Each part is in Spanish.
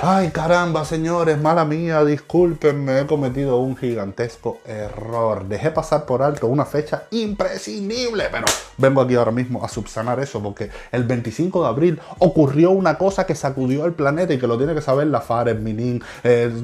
Ay, caramba, señores, mala mía, discúlpenme, he cometido un gigantesco error. Dejé pasar por alto una fecha imprescindible, pero vengo aquí ahora mismo a subsanar eso, porque el 25 de abril ocurrió una cosa que sacudió al planeta y que lo tiene que saber la FARC, Minin,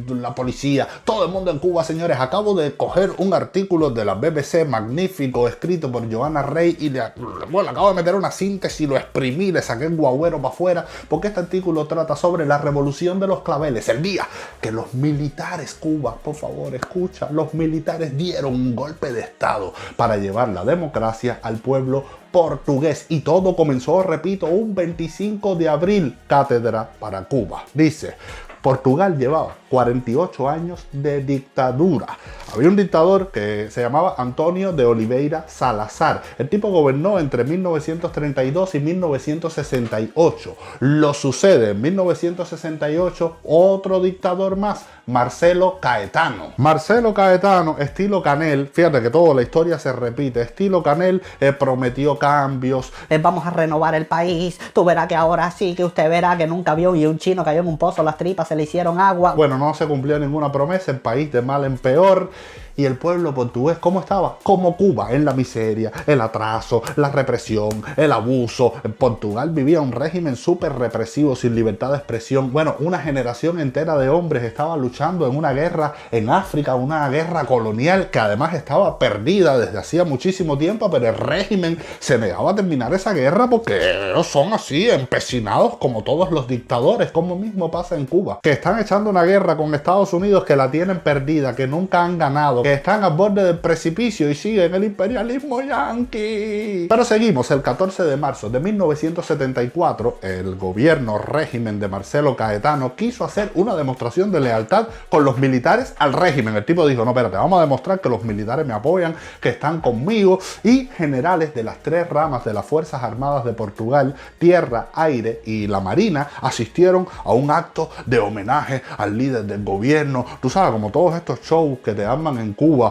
la policía, todo el mundo en Cuba, señores. Acabo de coger un artículo de la BBC magnífico, escrito por Johanna Rey, y le acabo de meter una síntesis, lo exprimí, le saqué el guagüero para afuera, porque este artículo trata sobre la revolución de los claveles, el día que los militares, Cuba, por favor, escucha, los militares dieron un golpe de estado para llevar la democracia al pueblo portugués. Y todo comenzó, repito, un 25 de abril, cátedra para Cuba. Dice: Portugal llevaba 48 años de dictadura. Había un dictador que se llamaba Antonio de Oliveira Salazar. El tipo gobernó entre 1932 y 1968. Lo sucede en 1968 otro dictador más, Marcelo Caetano. Marcelo Caetano, estilo Canel, fíjate que toda la historia se repite, estilo Canel, prometió cambios. Vamos a renovar el país, tú verás que ahora sí, que usted verá que nunca vio, y un chino cayó en un pozo, las tripas se le hicieron agua. Bueno, no se cumplió ninguna promesa, el país de mal en peor. Y el pueblo portugués, ¿cómo estaba? Como Cuba, en la miseria, el atraso, la represión, el abuso. En Portugal vivía un régimen súper represivo, sin libertad de expresión. Bueno, una generación entera de hombres estaba luchando en una guerra en África, una guerra colonial que además estaba perdida desde hacía muchísimo tiempo, pero el régimen se negaba a terminar esa guerra porque ellos son así, empecinados como todos los dictadores, como mismo pasa en Cuba, que están echando una guerra con Estados Unidos, que la tienen perdida, que nunca han ganado, que están al borde del precipicio y siguen el imperialismo yanqui. Pero seguimos, el 14 de marzo de 1974, el gobierno régimen de Marcelo Caetano quiso hacer una demostración de lealtad con los militares al régimen. El tipo dijo: no, espérate, vamos a demostrar que los militares me apoyan, que están conmigo. Y generales de las tres ramas de las Fuerzas Armadas de Portugal, Tierra, Aire y la Marina, asistieron a un acto de homenaje al líder del gobierno. Tú sabes, como todos estos shows que te arman en Cuba,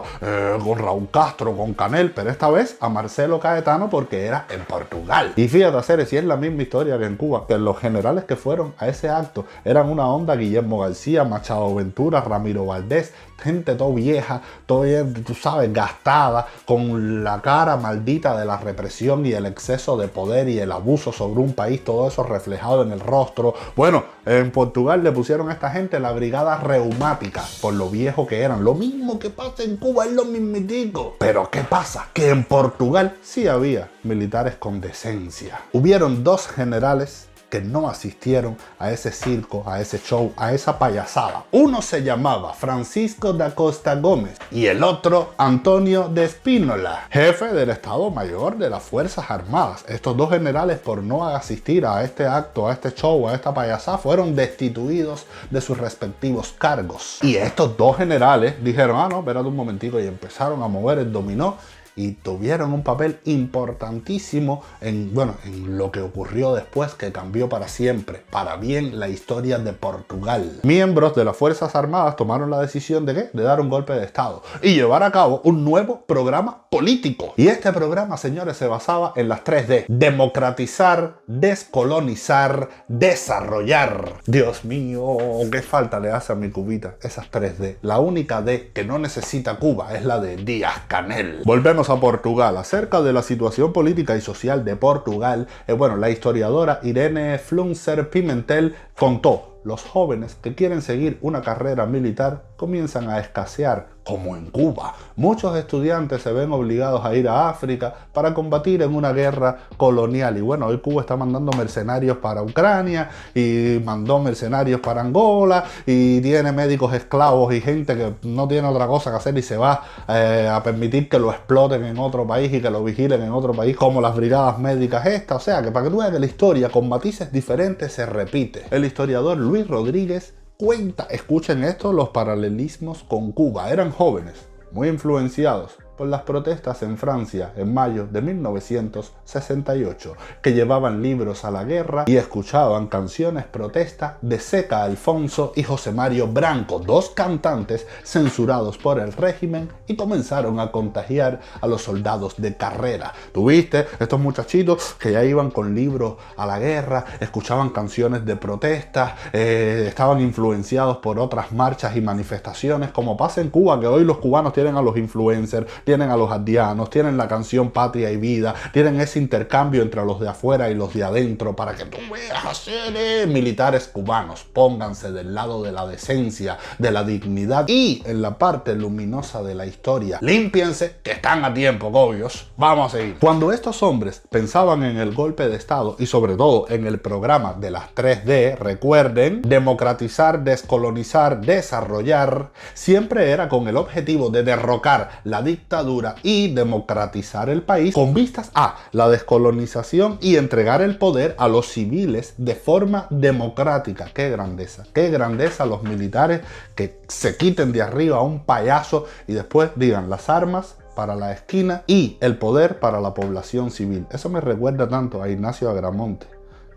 con Raúl Castro, con Canel, pero esta vez a Marcelo Caetano porque era en Portugal. Y fíjate, Ceres, si es la misma historia que en Cuba, que los generales que fueron a ese acto eran una onda: Guillermo García, Machado Ventura, Ramiro Valdés, gente todo vieja, todo, tú sabes, gastada, con la cara maldita de la represión y el exceso de poder y el abuso sobre un país, todo eso reflejado en el rostro. Bueno, en Portugal le pusieron a esta gente la brigada reumática por lo viejo que eran. Lo mismo que pasa en Cuba, es lo mismitico. Pero ¿qué pasa? Que en Portugal sí había militares con decencia. Hubieron dos generales que no asistieron a ese circo, a ese show, a esa payasada. Uno se llamaba Francisco da Costa Gómez y el otro Antonio de Espínola, jefe del Estado Mayor de las Fuerzas Armadas. Estos dos generales, por no asistir a este acto, a este show, a esta payasada, fueron destituidos de sus respectivos cargos. Y estos dos generales dijeron: ah, no, espérate un momentico, y empezaron a mover el dominó y tuvieron un papel importantísimo en lo que ocurrió después, que cambió para siempre, para bien, la historia de Portugal. Miembros de las Fuerzas Armadas tomaron la decisión de ¿qué? De dar un golpe de estado y llevar a cabo un nuevo programa político. Y este programa, señores, se basaba en las 3D: democratizar, descolonizar, desarrollar. Dios mío, qué falta le hace a mi cubita esas 3D. La única D que no necesita Cuba es la de Díaz-Canel. Volvemos a Portugal. Acerca de la situación política y social de Portugal, la historiadora Irene Flunser Pimentel contó: los jóvenes que quieren seguir una carrera militar comienzan a escasear, como en Cuba. Muchos estudiantes se ven obligados a ir a África para combatir en una guerra colonial. Y bueno, hoy Cuba está mandando mercenarios para Ucrania y mandó mercenarios para Angola y tiene médicos esclavos y gente que no tiene otra cosa que hacer y se va a permitir que lo exploten en otro país y que lo vigilen en otro país, como las brigadas médicas estas. O sea, que para que tú veas que la historia con matices diferentes se repite. El historiador Luis Rodríguez cuenta, escuchen esto, los paralelismos con Cuba. Eran jóvenes, muy influenciados por las protestas en Francia en mayo de 1968, que llevaban libros a la guerra y escuchaban canciones protesta de Zeca Alfonso y José Mario Branco, dos cantantes censurados por el régimen, y comenzaron a contagiar a los soldados de carrera. ¿Tuviste estos muchachitos que ya iban con libros a la guerra, escuchaban canciones de protesta, estaban influenciados por otras marchas y manifestaciones, como pasa en Cuba, que hoy los cubanos tienen a los influencers, tienen a los aldeanos, tienen la canción Patria y Vida, tienen ese intercambio entre los de afuera y los de adentro para que tú veas hacer militares cubanos? Pónganse del lado de la decencia, de la dignidad y en la parte luminosa de la historia. Límpiense, que están a tiempo, cobios. Vamos a seguir. Cuando estos hombres pensaban en el golpe de Estado y sobre todo en el programa de las 3D, recuerden, democratizar, descolonizar, desarrollar, siempre era con el objetivo de derrocar la dictadura y democratizar el país con vistas a la descolonización y entregar el poder a los civiles de forma democrática. ¡Qué grandeza los militares que se quiten de arriba a un payaso y después digan las armas para la esquina y el poder para la población civil! Eso me recuerda tanto a Ignacio Agramonte,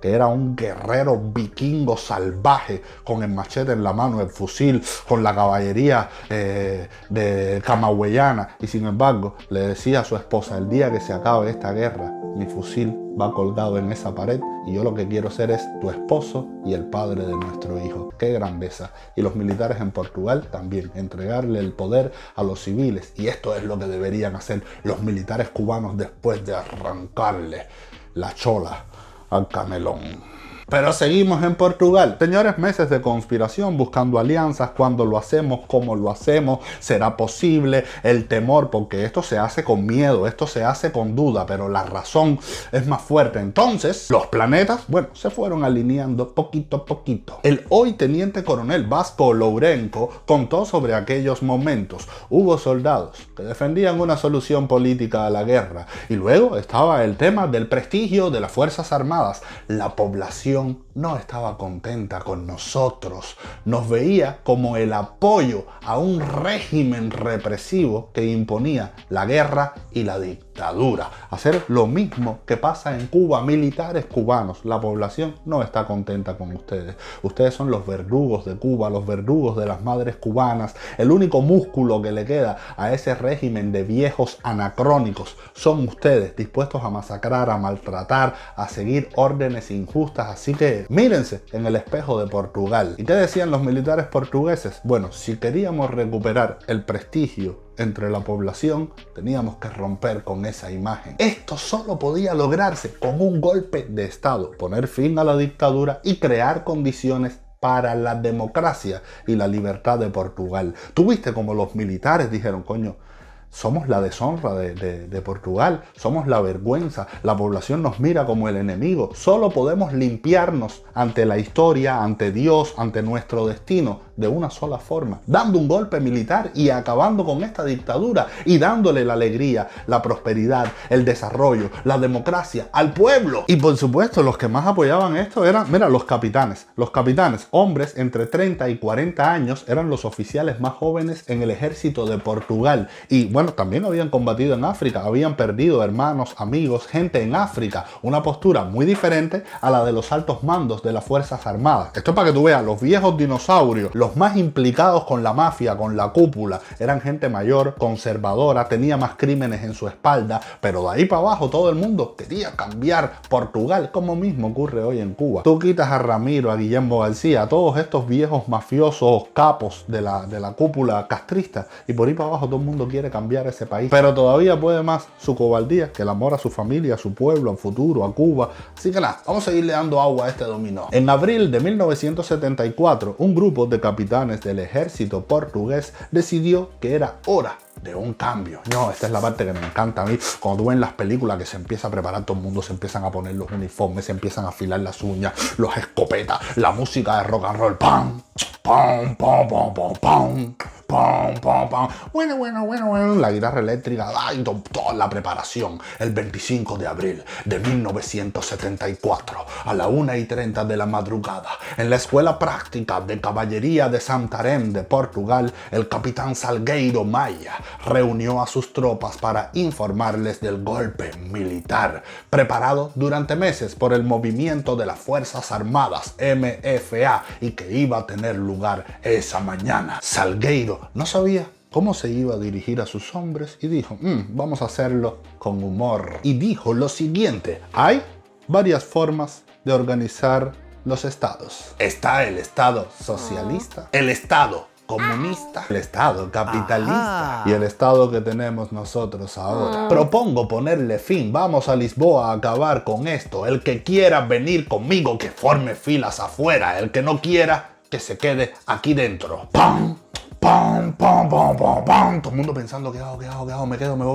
que era un guerrero vikingo salvaje, con el machete en la mano, el fusil, con la caballería de camagüeyana, y sin embargo le decía a su esposa: el día que se acabe esta guerra, mi fusil va colgado en esa pared y yo lo que quiero ser es tu esposo y el padre de nuestro hijo. ¡Qué grandeza! Y los militares en Portugal también, entregarle el poder a los civiles, y esto es lo que deberían hacer los militares cubanos después de arrancarle la chola al camelón. Pero seguimos en Portugal. Señores, meses de conspiración, buscando alianzas, cuándo lo hacemos, cómo lo hacemos, será posible, el temor, porque esto se hace con miedo, esto se hace con duda, pero la razón es más fuerte. Entonces, los planetas, bueno, se fueron alineando poquito a poquito. El hoy teniente coronel Vasco Lourenco contó sobre aquellos momentos. Hubo soldados que defendían una solución política a la guerra, y luego estaba el tema del prestigio de las Fuerzas Armadas. La población no estaba contenta con nosotros, nos veía como el apoyo a un régimen represivo que imponía la guerra y la dictadura. Hacer lo mismo que pasa en Cuba, militares cubanos. La población no está contenta con ustedes. Ustedes son los verdugos de Cuba, los verdugos de las madres cubanas. El único músculo que le queda a ese régimen de viejos anacrónicos son ustedes, dispuestos a masacrar, a maltratar, a seguir órdenes injustas. Así que mírense en el espejo de Portugal. ¿Y qué decían los militares portugueses? Bueno, si queríamos recuperar el prestigio entre la población, teníamos que romper con esa imagen. Esto solo podía lograrse con un golpe de Estado, poner fin a la dictadura y crear condiciones para la democracia y la libertad de Portugal. Tuviste como los militares dijeron: coño, somos la deshonra de Portugal, somos la vergüenza, la población nos mira como el enemigo, solo podemos limpiarnos ante la historia, ante Dios, ante nuestro destino, de una sola forma, dando un golpe militar y acabando con esta dictadura y dándole la alegría, la prosperidad, el desarrollo, la democracia al pueblo. Y por supuesto, los que más apoyaban esto eran, mira, los capitanes. Los capitanes, hombres entre 30 y 40 años, eran los oficiales más jóvenes en el ejército de Portugal. Y bueno, también habían combatido en África, habían perdido hermanos, amigos, gente en África. Una postura muy diferente a la de los altos mandos de las Fuerzas Armadas. Esto es para que tú veas, los viejos dinosaurios, los más implicados con la mafia, con la cúpula, eran gente mayor, conservadora, tenía más crímenes en su espalda, pero de ahí para abajo todo el mundo quería cambiar Portugal, como mismo ocurre hoy en Cuba. Tú quitas a Ramiro, a Guillermo García, a todos estos viejos mafiosos, capos de la cúpula castrista, y por ahí para abajo todo el mundo quiere cambiar ese país. Pero todavía puede más su cobardía que el amor a su familia, a su pueblo, al futuro, a Cuba. Así que nada, vamos a seguirle dando agua a este dominó. En abril de 1974, un grupo de capitanes del ejército portugués decidió que era hora de un cambio. No, esta es la parte que me encanta a mí. Cuando tú ves en las películas que se empieza a preparar todo el mundo, se empiezan a poner los uniformes, se empiezan a afilar las uñas, los escopetas, la música de rock and roll, pam, pam, pam, pam, pam, pam, pum, pum, pum. Bueno, la guitarra eléctrica, y toda la preparación. El 25 de abril de 1974, a la 1:30 de la madrugada, en la Escuela Práctica de Caballería de Santarém de Portugal, el capitán Salgueiro Maia reunió a sus tropas para informarles del golpe militar preparado durante meses por el movimiento de las Fuerzas Armadas MFA y que iba a tener lugar esa mañana. Salgueiro no sabía cómo se iba a dirigir a sus hombres y dijo, vamos a hacerlo con humor. Y dijo lo siguiente: hay varias formas de organizar los estados. Está el estado socialista, el estado comunista, el estado capitalista y el estado que tenemos nosotros ahora. Propongo ponerle fin. Vamos a Lisboa a acabar con esto. El que quiera venir conmigo, que forme filas afuera. El que no quiera, que se quede aquí dentro. ¡Pam! ¡Pam! ¡Pam! ¡Pam! ¡Pam! ¡Pam! Todo el mundo pensando, ¿qué hago? Me quedo, me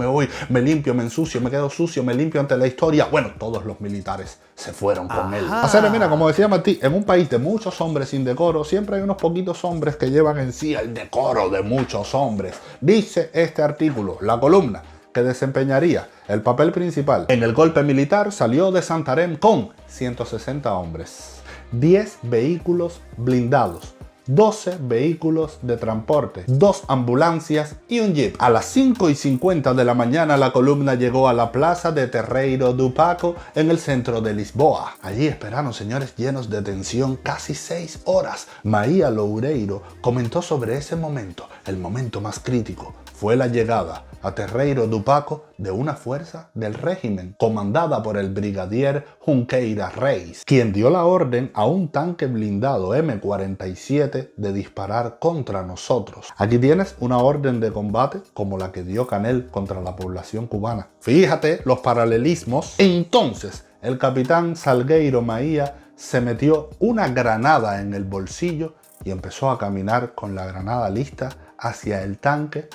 voy. Me limpio, me ensucio, me quedo sucio, me limpio ante la historia. Bueno, todos los militares se fueron con él. Hacer, mira, como decía Martí, en un país de muchos hombres sin decoro, siempre hay unos poquitos hombres que llevan en sí el decoro de muchos hombres. Dice este artículo, la columna que desempeñaría el papel principal en el golpe militar salió de Santarém con 160 hombres, 10 vehículos blindados, 12 vehículos de transporte, 2 ambulancias y un jeep. A las 5:50 de la mañana la columna llegó a la plaza de Terreiro do Paco en el centro de Lisboa. Allí esperaron señores llenos de tensión casi 6 horas. Maia Loureiro comentó sobre ese momento. El momento más crítico fue la llegada a Terreiro do Paco de una fuerza del régimen comandada por el brigadier Junqueira Reis, quien dio la orden a un tanque blindado M47 de disparar contra nosotros. Aquí tienes una orden de combate como la que dio Canel contra la población cubana. Fíjate los paralelismos. Entonces, el capitán Salgueiro Maia se metió una granada en el bolsillo y empezó a caminar con la granada lista hacia el tanque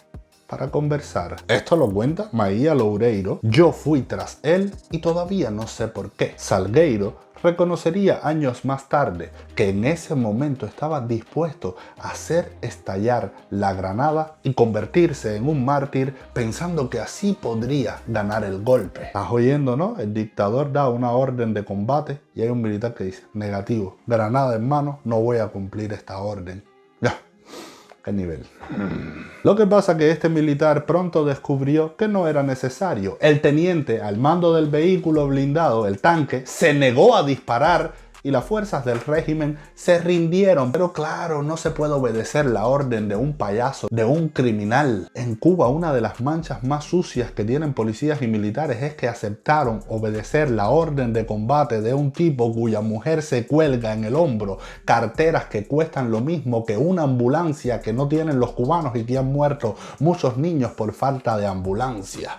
para conversar. Esto lo cuenta Maia Loureiro. Yo fui tras él y todavía no sé por qué. Salgueiro reconocería años más tarde que en ese momento estaba dispuesto a hacer estallar la granada y convertirse en un mártir pensando que así podría ganar el golpe. Estás oyendo, ¿no? El dictador da una orden de combate y hay un militar que dice, negativo, granada en mano, no voy a cumplir esta orden. Ya. ¿Qué nivel? Lo que pasa es que este militar pronto descubrió que no era necesario. El teniente al mando del vehículo blindado, el tanque, se negó a disparar y las fuerzas del régimen se rindieron. Pero claro, no se puede obedecer la orden de un payaso, de un criminal. En Cuba, una de las manchas más sucias que tienen policías y militares es que aceptaron obedecer la orden de combate de un tipo cuya mujer se cuelga en el hombro, carteras que cuestan lo mismo que una ambulancia que no tienen los cubanos y que han muerto muchos niños por falta de ambulancia.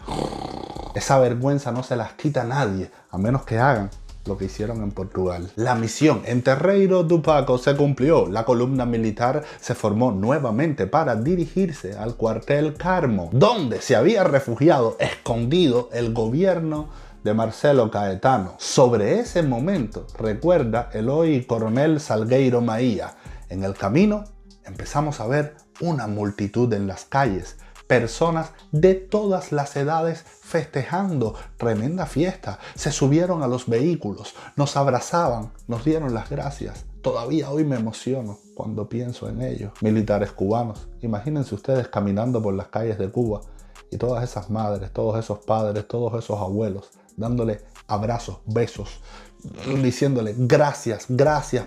Esa vergüenza no se las quita a nadie, a menos que hagan lo que hicieron en Portugal. La misión en Terreiro do Paco se cumplió. La columna militar se formó nuevamente para dirigirse al cuartel Carmo, donde se había refugiado escondido el gobierno de Marcelo Caetano. Sobre ese momento recuerda el hoy coronel Salgueiro Maia. En el camino empezamos a ver una multitud en las calles, personas de todas las edades festejando, tremenda fiesta. Se subieron a los vehículos, nos abrazaban, nos dieron las gracias. Todavía hoy me emociono cuando pienso en ellos. Militares cubanos, imagínense ustedes caminando por las calles de Cuba y todas esas madres, todos esos padres, todos esos abuelos, dándole abrazos, besos, diciéndole gracias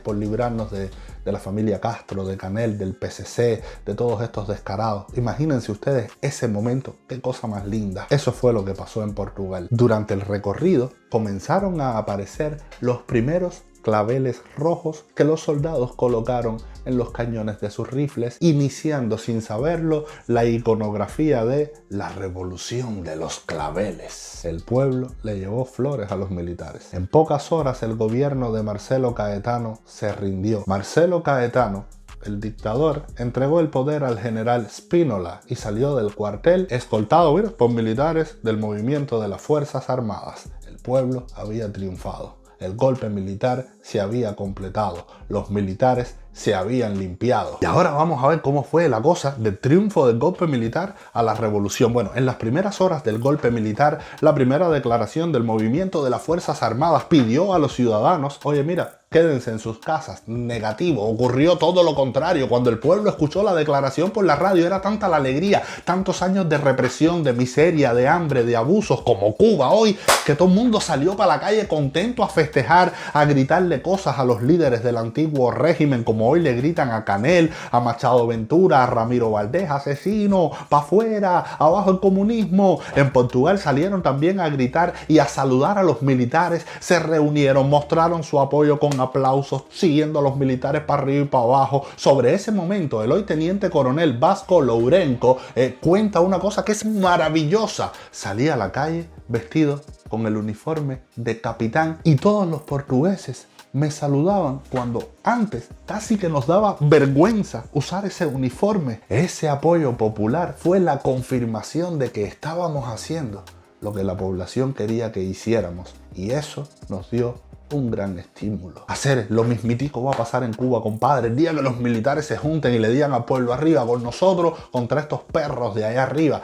por librarnos de la familia Castro, de Canel, del PCC, de todos estos descarados. Imagínense ustedes ese momento, qué cosa más linda. Eso fue lo que pasó en Portugal. Durante el recorrido comenzaron a aparecer los primeros claveles rojos que los soldados colocaron en los cañones de sus rifles, iniciando sin saberlo la iconografía de la revolución de los claveles. El pueblo le llevó flores a los militares. En pocas horas el gobierno de Marcelo Caetano se rindió. Marcelo Caetano, el dictador, entregó el poder al general Spínola y salió del cuartel escoltado por militares del movimiento de las Fuerzas Armadas. El pueblo había triunfado. El golpe militar se había completado. Los militares se habían limpiado. Y ahora vamos a ver cómo fue la cosa del triunfo del golpe militar a la revolución. Bueno, en las primeras horas del golpe militar, la primera declaración del movimiento de las Fuerzas Armadas pidió a los ciudadanos, oye, mira, quédense en sus casas. Negativo. Ocurrió todo lo contrario. Cuando el pueblo escuchó la declaración por la radio, era tanta la alegría, tantos años de represión, de miseria, de hambre, de abusos, como Cuba hoy, que todo el mundo salió para la calle contento a festejar, a gritarle cosas a los líderes del antiguo régimen, como hoy le gritan a Canel, a Machado Ventura, a Ramiro Valdés, asesino, pa' afuera, abajo el comunismo. En Portugal salieron también a gritar y a saludar a los militares, se reunieron, mostraron su apoyo con aplausos, siguiendo a los militares para arriba y para abajo. Sobre ese momento, el hoy teniente coronel Vasco Lourenco cuenta una cosa que es maravillosa. Salía a la calle vestido con el uniforme de capitán y todos los portugueses me saludaban cuando antes casi que nos daba vergüenza usar ese uniforme. Ese apoyo popular fue la confirmación de que estábamos haciendo lo que la población quería que hiciéramos, y eso nos dio un gran estímulo. Hacer lo mismitico va a pasar en Cuba, compadre. El día que los militares se junten y le digan al pueblo arriba con nosotros contra estos perros de allá arriba.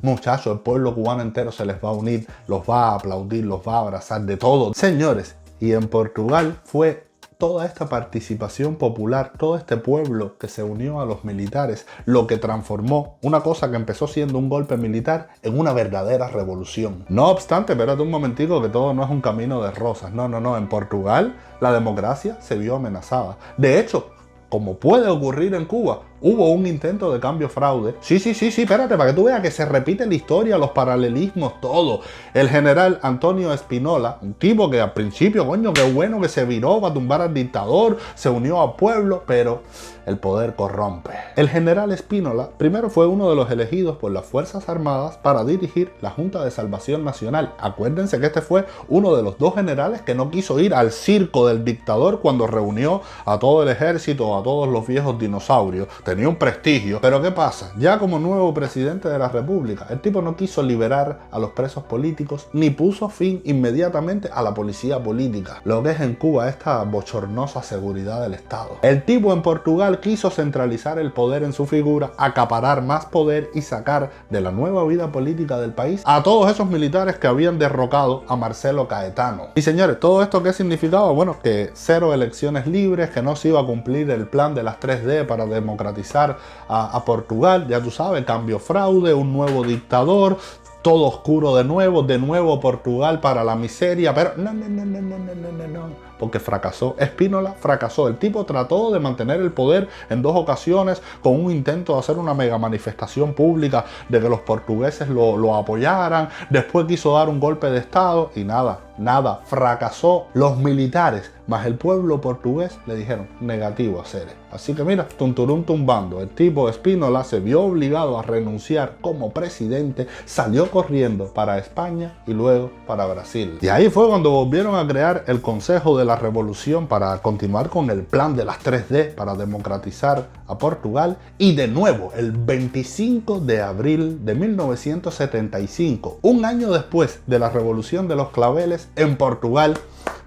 Muchachos, el pueblo cubano entero se les va a unir, los va a aplaudir, los va a abrazar, de todo. Señores, y en Portugal fue toda esta participación popular, todo este pueblo que se unió a los militares, lo que transformó una cosa que empezó siendo un golpe militar en una verdadera revolución. No obstante, espérate un momentico, que todo no es un camino de rosas. No. En Portugal la democracia se vio amenazada. De hecho, como puede ocurrir en Cuba, hubo un intento de cambio fraude. Sí, espérate, para que tú veas que se repite la historia, los paralelismos, todo. El general Antonio Espínola, un tipo que al principio, coño, qué bueno que se viró para tumbar al dictador, se unió al pueblo, pero el poder corrompe. El general Espínola primero fue uno de los elegidos por las Fuerzas Armadas para dirigir la Junta de Salvación Nacional. Acuérdense que este fue uno de los dos generales que no quiso ir al circo del dictador cuando reunió a todo el ejército, a todos los viejos dinosaurios. Tenía un prestigio, pero ¿qué pasa? Ya como nuevo presidente de la República, el tipo no quiso liberar a los presos políticos ni puso fin inmediatamente a la policía política, lo que es en Cuba esta bochornosa seguridad del Estado. El tipo en Portugal quiso centralizar el poder en su figura, acaparar más poder y sacar de la nueva vida política del país a todos esos militares que habían derrocado a Marcelo Caetano. Y señores, ¿todo esto qué significaba? Bueno, que cero elecciones libres, que no se iba a cumplir el plan de las 3D para democratizar a Portugal, ya tú sabes, cambio fraude, un nuevo dictador, todo oscuro de nuevo Portugal para la miseria, pero no, porque fracasó. Espínola fracasó. El tipo trató de mantener el poder en dos ocasiones con un intento de hacer una mega manifestación pública de que los portugueses lo apoyaran, después quiso dar un golpe de estado y nada, fracasó. Los militares más el pueblo portugués le dijeron negativo a hacer. Así que mira, tunturum tumbando, el tipo Espínola se vio obligado a renunciar como presidente, salió corriendo para España y luego para Brasil. Y ahí fue cuando volvieron a crear el Consejo de la Revolución para continuar con el plan de las 3D para democratizar a Portugal, y de nuevo el 25 de abril de 1975, un año después de la Revolución de los Claveles, en Portugal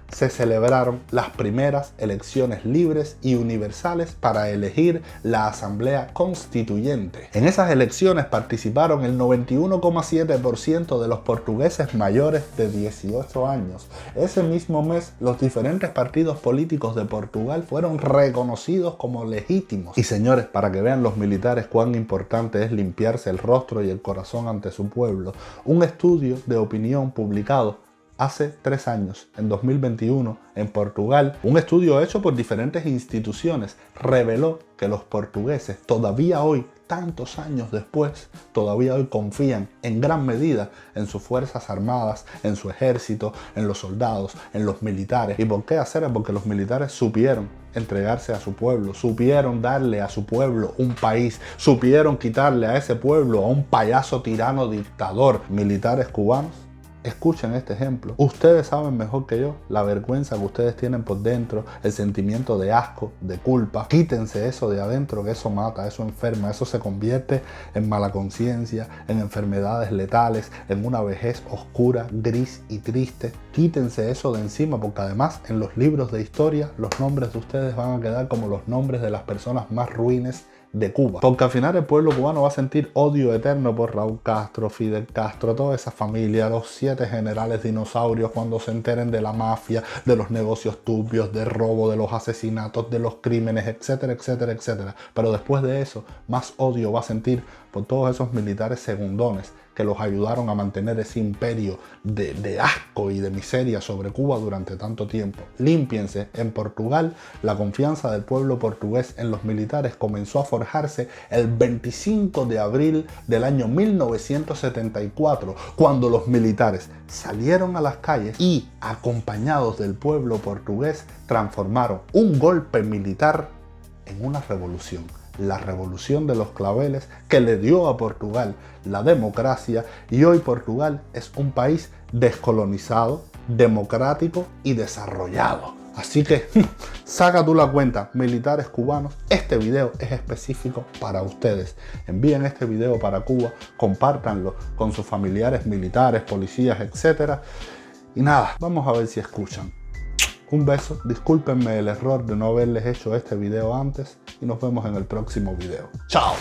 se celebraron las primeras elecciones libres y universales para elegir la Asamblea Constituyente. En esas elecciones participaron el 91,7% de los portugueses mayores de 18 años. Ese mismo mes, los diferentes partidos políticos de Portugal fueron reconocidos como legítimos. Y señores, para que vean los militares cuán importante es limpiarse el rostro y el corazón ante su pueblo, un estudio de opinión publicado hace 3 años, en 2021, en Portugal, un estudio hecho por diferentes instituciones reveló que los portugueses todavía hoy, tantos años después, todavía hoy confían en gran medida en sus fuerzas armadas, en su ejército, en los soldados, en los militares. ¿Y por qué hacer? Porque los militares supieron entregarse a su pueblo, supieron darle a su pueblo un país, supieron quitarle a ese pueblo a un payaso tirano dictador. Militares cubanos escuchen este ejemplo. Ustedes saben mejor que yo la vergüenza que ustedes tienen por dentro, el sentimiento de asco, de culpa. Quítense eso de adentro, que eso mata, eso enferma, eso se convierte en mala conciencia, en enfermedades letales, en una vejez oscura, gris y triste. Quítense eso de encima, porque además en los libros de historia los nombres de ustedes van a quedar como los nombres de las personas más ruines de Cuba. Porque al final el pueblo cubano va a sentir odio eterno por Raúl Castro, Fidel Castro, toda esa familia, los 7 generales dinosaurios, cuando se enteren de la mafia, de los negocios turbios, de robo, de los asesinatos, de los crímenes, etcétera, etcétera, etcétera. Pero después de eso, más odio va a sentir por todos esos militares segundones que los ayudaron a mantener ese imperio de asco y de miseria sobre Cuba durante tanto tiempo. Límpiense. En Portugal, la confianza del pueblo portugués en los militares comenzó a forjarse el 25 de abril del año 1974, cuando los militares salieron a las calles y, acompañados del pueblo portugués, transformaron un golpe militar en una revolución. La revolución de los claveles, que le dio a Portugal la democracia, y hoy Portugal es un país descolonizado, democrático y desarrollado. Así que saca tú la cuenta, militares cubanos, este video es específico para ustedes. Envíen este video para Cuba, compártanlo con sus familiares militares, policías, etc. Y nada, vamos a ver si escuchan. Un beso, discúlpenme el error de no haberles hecho este video antes y nos vemos en el próximo video. ¡Chao!